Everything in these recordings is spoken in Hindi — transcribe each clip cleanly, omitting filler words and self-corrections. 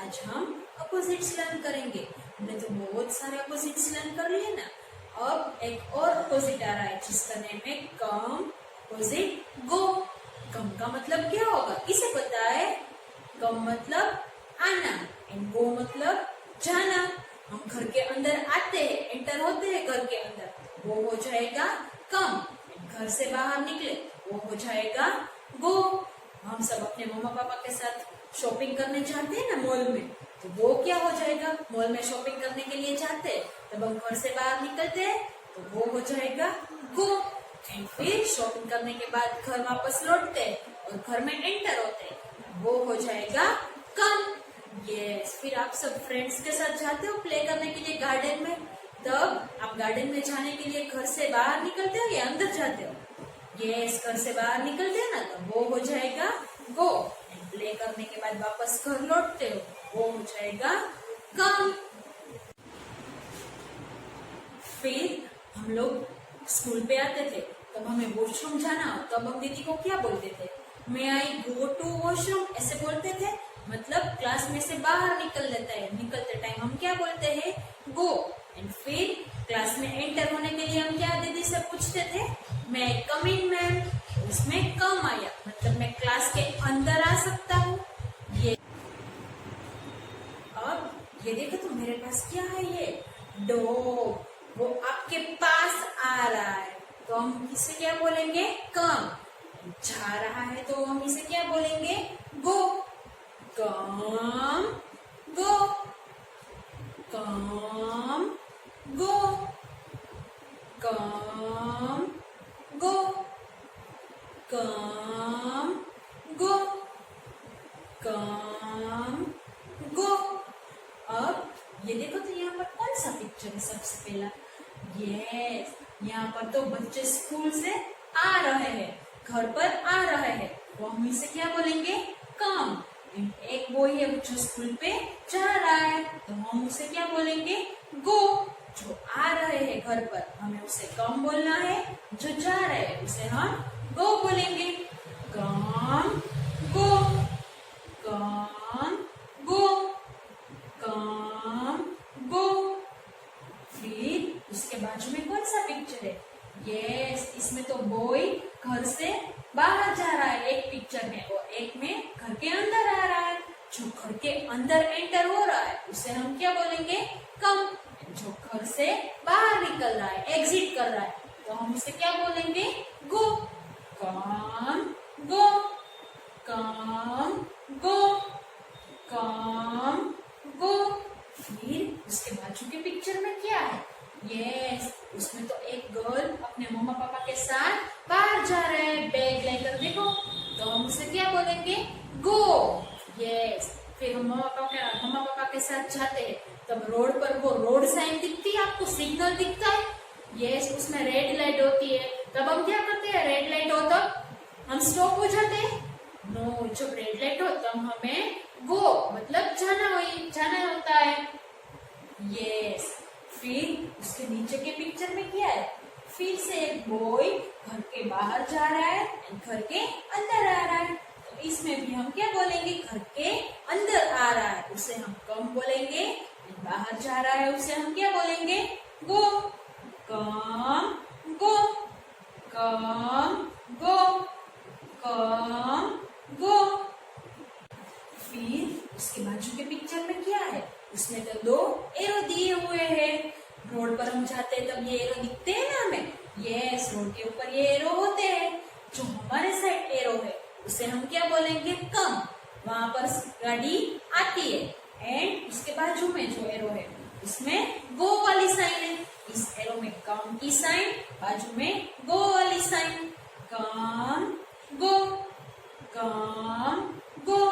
आज हम अपोजिट्स लर्न करेंगे। हमने तो बहुत सारे अपोजिट्स लर्न कर लिए ना। अब एक और अपोजिट आ रहा है जिसका नेम है कम अपोजिट गो। कम का मतलब क्या होगा, किसे पता है? कम मतलब आना एंड गो मतलब जाना। हम घर के अंदर आते हैं, एंटर होते हैं घर के अंदर, वो हो जाएगा कम। घर से बाहर निकले वो हो जाएगा गो। हम सब अपने मम्मा पापा के साथ शॉपिंग करने जाते हैं ना मॉल में, तो वो क्या हो जाएगा? मॉल में शॉपिंग करने के लिए जाते हैं, तब हम घर से बाहर निकलते हैं तो वो हो जाएगा गो। एंड फिर शॉपिंग करने के बाद घर वापस लौटते हैं और घर में एंटर होते हैं, वो हो जाएगा कम। यस, फिर आप सब फ्रेंड्स के साथ जाते हो प्ले करने के लिए गार्डन में, तब आप गार्डन में जाने के लिए घर से बाहर निकलते हो या अंदर जाते हो? यस, घर से बाहर निकलते हैं ना, तो वो हो जाएगा गो। प्ले करने के बाद वापस घर लौटते हो, वो हो जाएगा कम। फिर हम लोग स्कूल पे आते थे, तब हमें वॉशरूम जाना हो, तब हम दीदी को क्या बोलते थे? मे आई गो टू वॉशरूम, ऐसे बोलते थे। मतलब क्लास में से बाहर निकलते टाइम हम क्या बोलते हैं? गो। एंड फिर क्लास में एंटर होने के लिए हम क्या दीदी से पूछते थे? मैं कम इन मैम। उसमें कम आया, मतलब मैं क्लास के अंदर आ सकता हूँ। ये अब ये देखो तो मेरे पास क्या है, ये डॉग, वो आपके पास आ रहा है, तो हम इसे क्या बोलेंगे? कम। जा रहा है तो हम इसे क्या बोलेंगे? गो। कम गो, कम गो, कम गो, कम गो, कम गो। अब ये देखो तो यहाँ पर कौन सा पिक्चर है सबसे पहला? यस, यहाँ पर तो बच्चे स्कूल से आ रहे हैं, घर पर आ रहे हैं, तो हम इसे क्या बोलेंगे? कम। एक बॉय है जो स्कूल पे जा रहा है, तो हम उसे क्या बोलेंगे? गो। जो आ रहे हैं घर पर, हमें उसे कम बोलना है, जो जा रहे हैं उसे हम गो बोलेंगे। कम गो, कम गो, कम गो। फिर उसके बाजू में कौन सा पिक्चर है? यस, इसमें तो बॉय घर से बाहर जा रहा है एक पिक्चर में, और एक में घर के अंदर आ रहा है। जो घर के अंदर एंटर हो रहा है उसे हम क्या बोलेंगे? कम। जो घर से बाहर निकल रहा है, एग्जिट कर रहा है, तो हम उसे क्या बोलेंगे? गो। कम गो, कम गो, कम गो। फिर उसके बाजू के पिक्चर में क्या है? यस, उसमें तो एक गर्ल अपने मम्मा पापा के साथ बाहर जा रहे हैं बैग लेकर, देखो, तो हम उसे क्या बोलेंगे? गो। यस, फिर हम मम्मा पापा के साथ जाते हैं, तब रोड पर वो रोड साइन दिखती है आपको, सिग्नल दिखता है। यस, उसमें रेड लाइट होती है, तब हम क्या करते हैं? रेड लाइट हो तब हम स्टॉप हो जाते हैं? नो, जब रेड लाइट हो तब हमें गो मतलब जाना होता है। यस, फिर उसके नीचे के पिक्चर में क्या है? फिर से एक बॉय घर के बाहर जा रहा है, घर के अंदर आ रहा है, तो इसमें भी हम क्या बोलेंगे? घर के अंदर आ रहा है उसे हम कम बोलेंगे, बाहर जा रहा है उसे हम क्या बोलेंगे? गो। कम गो, कम गो, कम गो। फिर उसके बाजू के पिक्चर में क्या है? उसमें तो दो एरो दिए हुए हैं। रोड पर हम जाते हैं तब ये एरो दिखते हैं ना हमें। यस, रोड के ऊपर ये एरो होते हैं। जो हमारे साइड एरो है उसे हम क्या बोलेंगे? कम। वहां पर गाड़ी आती है, एंड उसके बाजू में जो एरो है उसमें गो वाली साइन है। इस एरो में कम की साइन, बाजू में गो वाली साइन। कम गो, कम गो,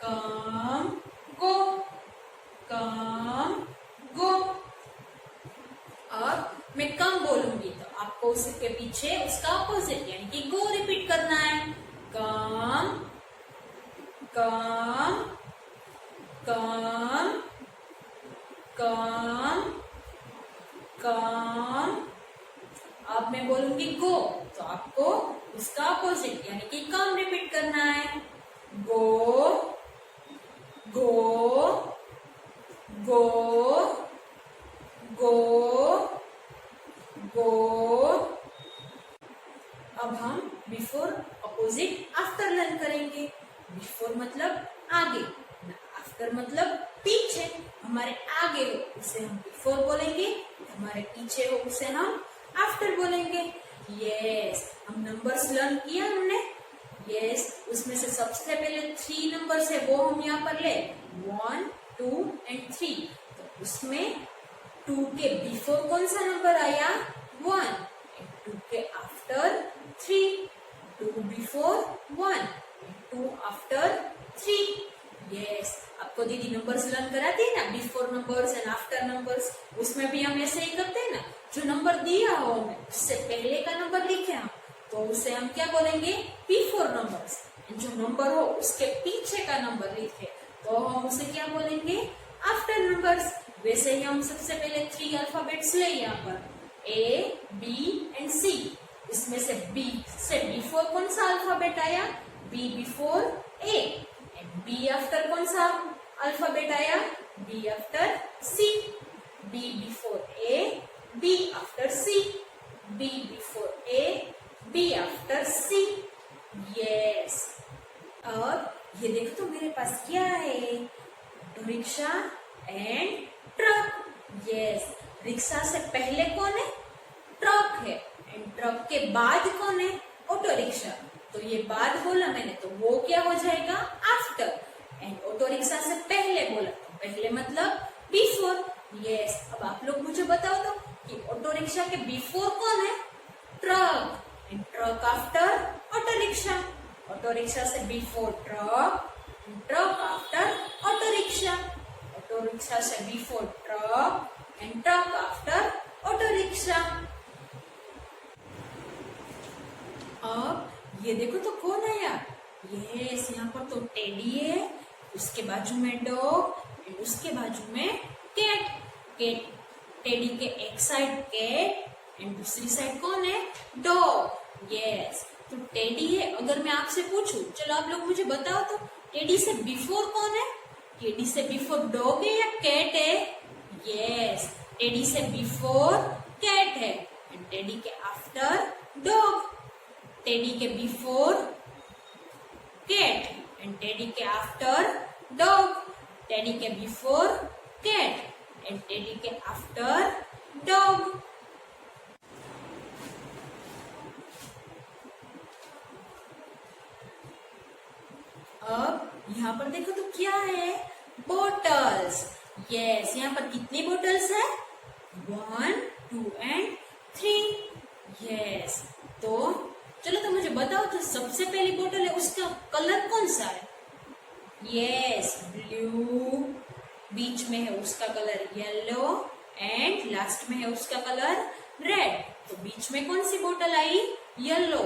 कम गो, कम गो। अब मैं कम बोलूंगी तो आपको उसके पीछे उसका ऑपोजिट यानी कि गो रिपीट करना है। कम, कम, कम, कम, कम। अब मैं बोलूंगी गो, तो आपको उसका ऑपोजिट यानी कि कम रिपीट करना है। गो, गो, go, go, go। अब हम बिफोर अपोजिट आफ्टर लर्न करेंगे। बिफोर मतलब आगे, आफ्टर मतलब पीछे। हमारे आगे हो उसे हम बिफोर बोलेंगे, हमारे पीछे हो उसे हम आफ्टर बोलेंगे। यस, हम नंबर्स लर्न किया हमने। यस, उसमें से सबसे पहले 3 नंबर्स है वो हम यहाँ पर ले, 1, 2 and 3। तो उसमें 2 के बिफोर कौन सा नंबर आया, 1, 2 के आफ्टर 3, 2 बिफोर 1, 2 आफ्टर 3। यस, आपको दीदी नंबर्स लर्न कराती है ना, before numbers and after numbers, उसमें भी हम ऐसे ही करते हैं ना। जो नंबर दिया हो हमें उससे पहले का नंबर लिखे हम, तो उसे हम क्या बोलेंगे, बिफोर नंबर्स। जो नंबर हो उसके पीछे का नंबर लिखे तो हम उसे क्या बोलेंगे, आफ्टर नंबर्स। वैसे ही हम सबसे पहले 3 अल्फाबेट्स ले यहाँ पर, A, B एंड C। इसमें से B से बिफोर कौन सा अल्फाबेट आया, B before A, and B after कौन सा अल्फाबेट आया, B after C। B before A, B after C, B before A, B after C। Yes, अब ये देखो तो मेरे पास क्या है, auto rickshaw and truck. Yes, rickshaw से पहले कौन है, ट्रक है, एंड ट्रक के बाद कौन है, ऑटो रिक्शा। तो ये बाद बोला मैंने तो वो क्या हो जाएगा, आफ्टर। एंड ऑटो रिक्शा से पहले बोला तो पहले मतलब बिफोर। यस, अब आप लोग मुझे बताओ तो कि ऑटो रिक्शा के बिफोर कौन है, truck, and truck after auto rickshaw. Auto rickshaw से before truck, truck after auto rickshaw. Auto rickshaw से before truck and truck after auto rickshaw. अब ये देखो तो कौन आया, यस, यहाँ पर तो टेडी है, उसके बाजू में डॉग, एंड उसके बाजू में कैट। कैट, टेडी के एक साइड कैट एंड दूसरी साइड कौन है, डॉग। यस, तो टेडी है। अगर मैं आपसे पूछूं, चलो आप लोग मुझे बताओ तो टेडी से बिफोर कौन है, टेडी से बिफोर डॉग है या कैट है। यस, टेडी से बिफोर कैट है एंड टेडी के आफ्टर डॉग। टेडी के बिफोर कैट एंड टेडी के आफ्टर डॉग। टेडी के बिफोर कैट एंड टेडी के आफ्टर डॉग। अब यहाँ पर देखो तो क्या है, बोटल्स। यस, यहाँ पर कितनी बोटल्स है, 1, 2 एंड 3। यस, तो चलो तो मुझे बताओ तो सबसे पहली बोतल है उसका कलर कौन सा है। यस, ब्लू, बीच में है उसका कलर येलो एंड लास्ट में है उसका कलर रेड। तो बीच में कौन सी बोतल आई, येलो।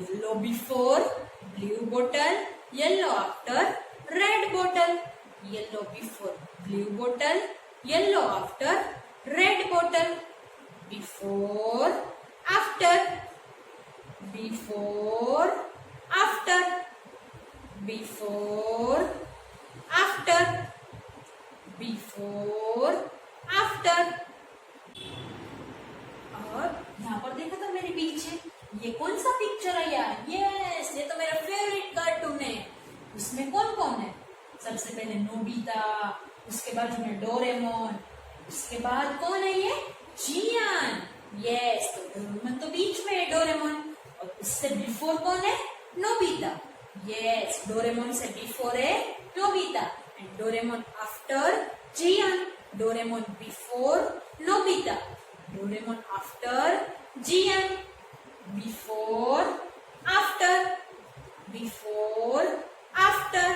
येलो बिफोर ब्लू बोतल, येलो आफ्टर रेड बोतल। येलो बिफोर ब्लू बोतल, येलो आफ्टर रेड बोतल। Before after, before after, before after, before after. और यहाँ पर देखो तो मेरे पीछे ये कौन सा पिक्चर है यार, यस, ये तो मेरा फेवरेट कार्टून है। उसमें कौन कौन है, सबसे पहले नोबिता, उसके बाद में डोरेमोन, उसके बाद कौन है ये, जियान। यस, तो डोरेमोन तो बीच में है, डोरेमोन, और उससे बिफोर कौन है, नोबिता। यस, डोरेमोन से बिफोर है Nobita and Doraemon after Gian. Doraemon before Nobita, Doraemon after Gian. Before after, before after,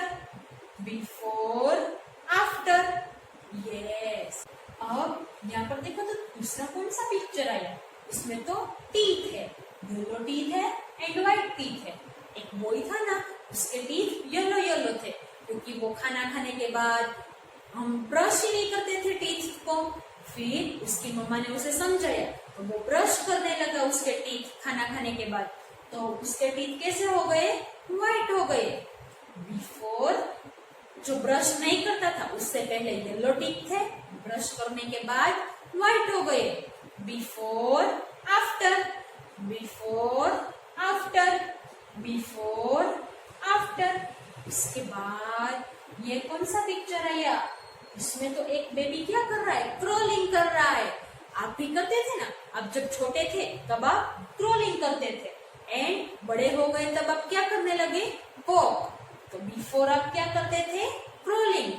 before after. Yes, अब यहाँ पर देखो तो दूसरा कौन सा पिक्चर आया, इसमें तो टीथ है, येलो टीथ है एंड व्हाइट टीथ है। एक बॉय था ना, उसके टीथ येलो येलो थे, क्योंकि वो खाना खाने के बाद हम ब्रश ही नहीं करते थे टीथ को। फिर उसकी मम्मा ने उसे समझाया तो वो ब्रश करने लगा उसके टीथ खाना खाने के बाद, तो उसके टीथ कैसे हो गए, व्हाइट हो गए। बिफोर जो ब्रश नहीं करता था उससे पहले येलो टिक थे, ब्रश करने के बाद व्हाइट हो गए। Before after, before after, before after. इसके बाद ये कौन सा पिक्चर आया? इसमें तो एक बेबी क्या कर रहा है? क्रोलिंग कर रहा है। आप भी करते थे ना, आप जब छोटे थे तब आप क्रोलिंग करते थे, एंड बड़े हो गए तब आप क्या करने लगे? वॉक। तो बिफोर आप क्या करते थे? क्रोलिंग।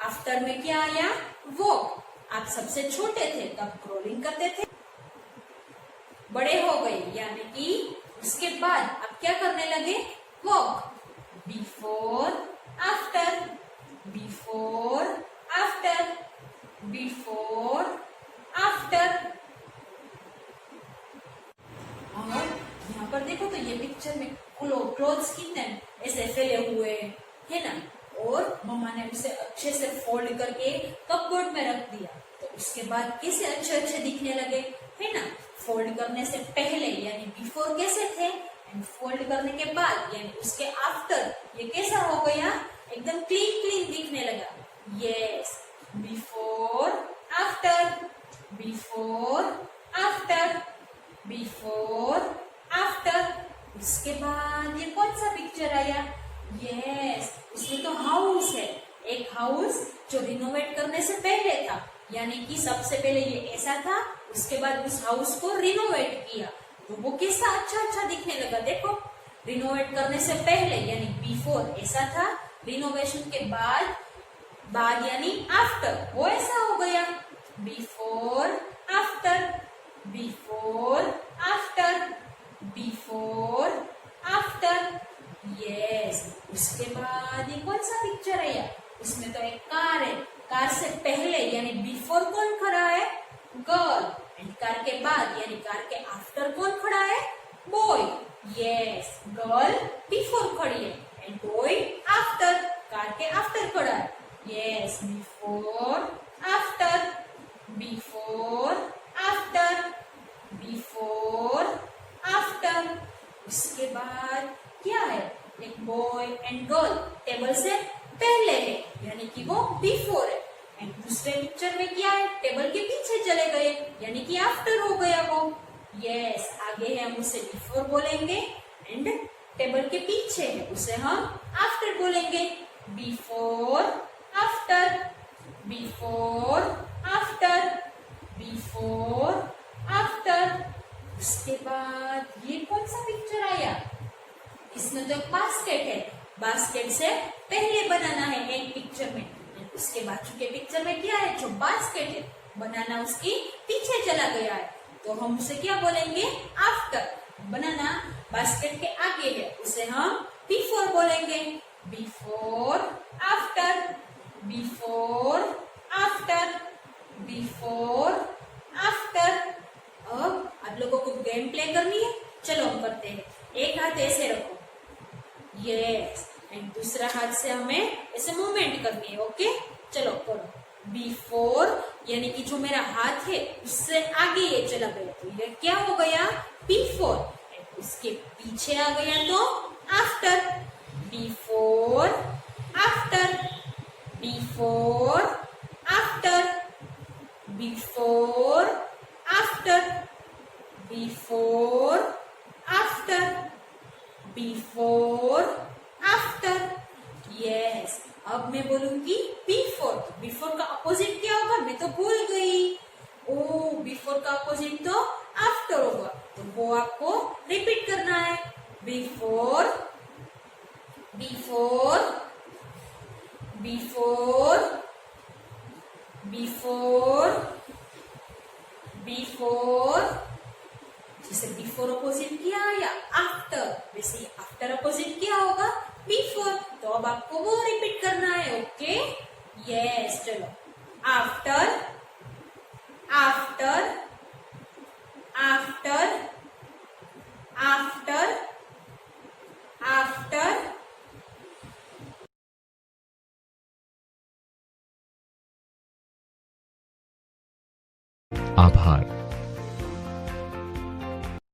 आफ्टर में क्या आया? वॉक। आप सबसे छोटे थे तब क्रोलिंग करते थे, बड़े हो गए यानी कि उसके बाद आप क्या करने लगे? Walk. Before after, before after, before after. और यहाँ पर देखो तो ये पिक्चर में क्लोथ्स कितने ऐसे फैले हुए है ना, और मम्मा ने उसे अच्छे से फोल्ड करके कपबोर्ड में रख दिया। तो उसके बाद कैसे अच्छे अच्छे दिखने लगे है ना। फोल्ड करने से पहले यानी बिफोर कैसे थे, एंड फोल्ड करने के बाद यानी उसके आफ्टर ये कैसा हो गया? एकदम क्लीन क्लीन दिखने लगा। Yes, before after, before after, before after. उसके बाद ये कौन सा पिक्चर आया? यस, इसमें तो हाउस है। एक हाउस जो रिनोवेट करने से पहले था, यानी कि सबसे पहले ये ऐसा था, उसके बाद उस हाउस को रिनोवेट किया तो वो कैसा अच्छा अच्छा दिखने लगा। देखो, रिनोवेट करने से पहले यानी बिफोर ऐसा था, रिनोवेशन के बाद बाद यानी आफ्टर वो ऐसा हो गया। Before after, before after, before after. Yes, उसके बाद ये कौन सा पिक्चर है यार? इसमें तो एक कार है। कार से पहले यानी बिफोर कौन खड़ा है? गर्ल। एंड कार के बाद यानी कार के आफ्टर कौन खड़ा है? बॉय। यस, गर्ल बिफोर खड़ी है एंड बॉय आफ्टर, कार के आफ्टर खड़ा है। Yes, before after, before after, before after. उसके बाद क्या है? एक बॉय एंड गर्ल टेबल से पहले है यानी कि वो बिफोर है, एंड दूसरे पिक्चर में क्या है? टेबल के पीछे चले गए यानी कि आफ्टर हो गया वो। यस, आगे है हम उसे बिफोर बोलेंगे, एंड टेबल के पीछे है उसे हम आफ्टर बोलेंगे। Before after, before after, before after. उसके बाद ये कौन सा पिक्चर आया? इसमें तो बास्केट है। बास्केट से पहले बनाना है एक पिक्चर में, उसके बाजू के पिक्चर में क्या है? जो बास्केट है, बनाना उसकी पीछे चला गया है तो हम उसे क्या बोलेंगे? आफ्टर। बनाना बास्केट के आगे है उसे हम बिफोर बोलेंगे। Before after, before after, before after. अब आप लोगों को गेम प्ले करनी है, चलो हम करते हैं। एक हाथ ऐसे रखो, यस, एंड दूसरा हाथ से हमें ऐसे मूवमेंट करनी है। ओके, चलो करो। बिफोर यानी कि जो मेरा हाथ है उससे आगे ये चला गया तो ये क्या हो गया? बिफोर। उसके पीछे आ गया तो after. Before after, before after, before after, before after, before after. Yes, अब मैं बोलूंगी बिफोर। बिफोर का अपोजिट क्या होगा? मैं तो भूल गई। ओ, बिफोर का अपोजिट तो आफ्टर होगा, तो वो आपको रिपीट करना है। Before, before, before, before, before. जैसे बिफोर अपोजिट क्या आया? आफ्टर, वैसे आफ्टर अपोजिट क्या होगा? बिफोर। तो अब आपको वो रिपीट करना है। ओके, यस, चलो। After, after, after, after, after. आभार।